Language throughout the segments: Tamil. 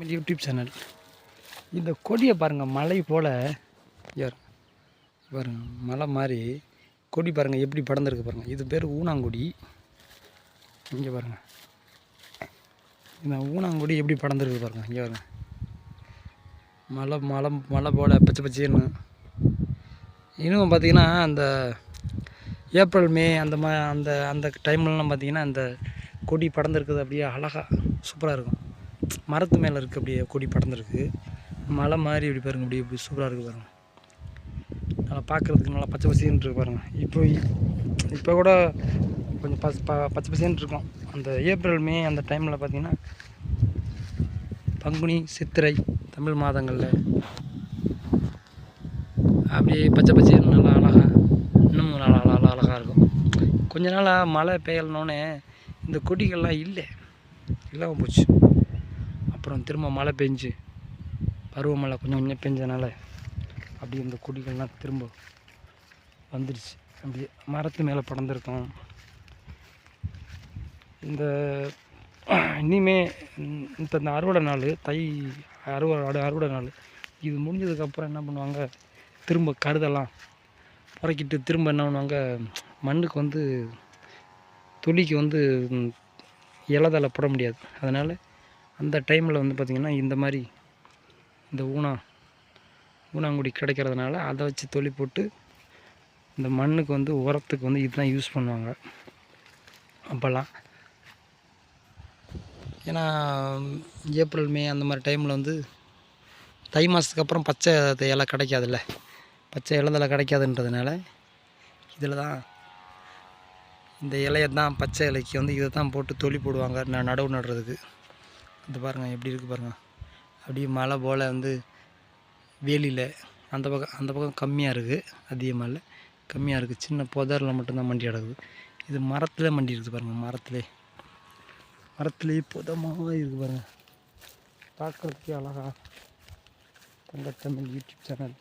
YouTube channel. இந்த கொடியை பாருங்கள், மலை போல் யார் பாருங்கள், மலை மாதிரி கொடி பாருங்கள் எப்படி படர்ந்துருக்கு பாருங்கள். இது பேர் ஊனாங்குடி. இங்கே பாருங்கள், இந்த ஊனாங்குடி எப்படி படர்ந்துருக்கு பாருங்கள். இங்கே பாருங்கள், மலை மலை மலை போல் பச்சை பச்சைன்னு. இன்னும் பார்த்திங்கன்னா அந்த ஏப்ரல் மே அந்த அந்த டைம்லலாம் பார்த்திங்கன்னா அந்த கொடி படர்ந்துருக்குது, அப்படியே அழகாக சூப்பராக இருக்கும். மரத்து மேலே இருக்குது, அப்படியே கொடி படர்ந்துருக்கு. மலை மாதிரி இப்படி பாருங்கள், இப்படி இப்படி சூப்பராக இருக்குது பாருங்கள். நல்லா பார்க்குறதுக்கு நல்லா பச்சை பசேன்னு இருக்கு பாருங்கள். இப்போ கூட கொஞ்சம் பச்சை பசேன்னு இருக்கும். அந்த ஏப்ரல் மே அந்த டைமில் பார்த்திங்கன்னா பங்குனி சித்திரை தமிழ் மாதங்களில் அப்படியே பச்சை பச்சைன்னு நல்லா அழகாக, இன்னும் நல்லா அழகாக இருக்கும். கொஞ்ச நாளாக மழை பெய்யலனோடனே இந்த கொடிகள்லாம் இல்லாமல் போச்சு. அப்புறம் திரும்ப மழை பெஞ்சு பருவமழை கொஞ்சம் கொஞ்சம் பெஞ்சனால அப்படி இந்த கொடிகள்லாம் திரும்ப வந்துடுச்சு. அப்படியே மரத்து மேலே படர்ந்துருக்கோம். இந்த இனிமே இந்த அறுவடை நாள், தை அறுவடை நாள் இது முடிஞ்சதுக்கப்புறம் என்ன பண்ணுவாங்க, திரும்ப கருதெல்லாம் புறக்கிட்டு திரும்ப என்ன பண்ணுவாங்க, மண்ணுக்கு வந்து துளிக்கு வந்து இலதலை போட முடியாது. அதனால் அந்த டைமில் வந்து பார்த்திங்கன்னா இந்த மாதிரி இந்த ஊனாங்குடி கிடைக்கிறதுனால அதை வச்சு தொளி போட்டு இந்த மண்ணுக்கு வந்து உரத்துக்கு வந்து இதுதான் யூஸ் பண்ணுவாங்க அப்போல்லாம். ஏன்னா ஏப்ரல் மே அந்த மாதிரி டைமில் வந்து தை மாதத்துக்கு அப்புறம் பச்சை இலை கிடைக்காதுல்ல, பச்சை இலதலை கிடைக்காதுன்றதுனால இதில் தான் இந்த இலையை தான் பச்சை இலைக்கு வந்து இதை தான் போட்டு தொளி போடுவாங்க நடவு நடுறதுக்கு. இது பாருங்கள் எப்படி இருக்குது பாருங்கள். அப்படியே மலை போல் வந்து வேலியில் அந்த பக்கம் கம்மியாக இருக்குது, அதிகமாக இல்லை, கம்மியாக இருக்குது. சின்ன புதரில் மட்டும்தான் மண்டி கிடக்குது. இது மரத்தில் மண்டி இருக்குது பாருங்கள். மரத்துலேயே புதமாக இருக்குது பாருங்கள். பார்க்குறதுக்கே அழகா. தங்கத்தமிழ் யூடியூப் சேனல்.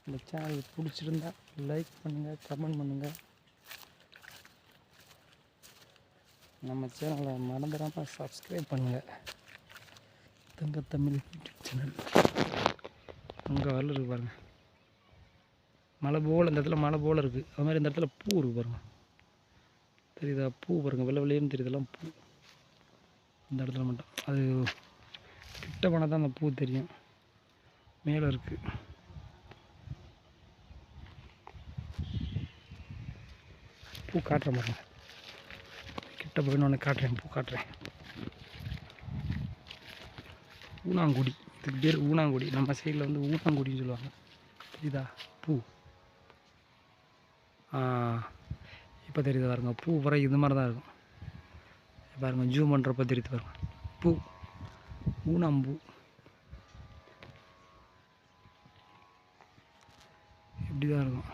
இந்த சேனல் பிடிச்சிருந்தா லைக் பண்ணுங்கள், கமெண்ட் பண்ணுங்கள். நம்ம சேனலை மறந்துடாமல் சப்ஸ்கிரைப் பண்ணுங்கள். தங்கத்தமிழ் யூடியூப் சேனல். அங்கே வரல இருக்குது பாருங்கள், மலை போல். இந்த இடத்துல மலை போல் இருக்குது. அது மாதிரி இந்த இடத்துல பூ இருக்குது பாருங்கள். தெரியுதா பூ பாருங்கள், வெள்ளை வெள்ளையும் தெரியுதெல்லாம் பூ. இந்த இடத்துல மட்டும் அது கிட்ட போனால் தான் அந்த பூ தெரியும். மேலே இருக்குது பூ. காட்டுற பாருங்கள், கிட்ட போய் நான் காட்டுறேன், பூ காட்டுறேன். ஊனாங்குடி, இதுக்கு பேர் ஊனாங்குடி. நம்ம சைடில் வந்து ஊனாங்குடின்னு சொல்லுவாங்க. தெரியுதா பூ? இப்போ தெரியுது பாருங்க, பூ பூரா இது மாதிரி தான் இருக்கும் பாருங்கள். ஜூம் பண்ணுறப்ப தெரியுது பாருங்க, பூ ஊனாம்பூ இப்படி தான் இருக்கும்.